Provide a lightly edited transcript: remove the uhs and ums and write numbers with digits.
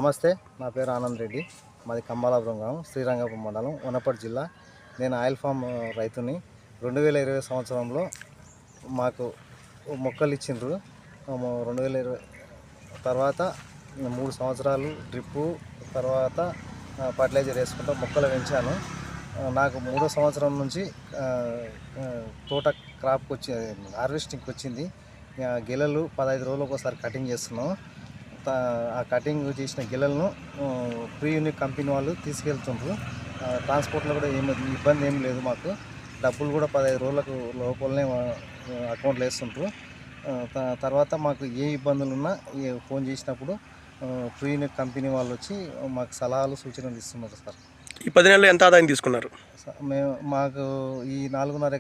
నమస్తే, నా పేరు ఆనంద్ రెడ్డి. మాది కంబాలాపురం గ్రామం, శ్రీరంగపురం మండలం, వనపర్తి జిల్లా. నేను ఆయిల్ ఫామ్ రైతుని. 2020 సంవత్సరంలో మాకు మొక్కలు ఇచ్చిండ్రు. 2020 తర్వాత 3 సంవత్సరాలు డ్రిప్పు, తర్వాత ఫర్టిలైజర్ వేసుకుంటూ మొక్కలు పెంచాను. నాకు 3వ సంవత్సరం నుంచి తోట క్రాప్కి వచ్చి హార్వెస్టింగ్కి వచ్చింది. గెలలు 15 రోజులకు ఒకసారి కటింగ్ చేస్తున్నాం. ఆ కటింగ్ చేసిన గిల్లలను ప్రీ యూనిట్ కంపెనీ వాళ్ళు తీసుకెళ్తుండ్రు. ట్రాన్స్పోర్ట్లో కూడా ఇబ్బంది ఏం లేదు మాకు. డబ్బులు కూడా 15 రోజులకు లోపలనే అకౌంట్లో వేస్తుంటారు. తర్వాత మాకు ఏ ఇబ్బందులు ఉన్నా ఫోన్ చేసినప్పుడు ప్రీ యూనిట్ కంపెనీ వాళ్ళు వచ్చి మాకు సలహాలు సూచనలు ఇస్తున్నారు సార్. ఈ 10 నెలల్లో ఎంత ఆదాయం తీసుకున్నారు? మాకు ఈ 4.5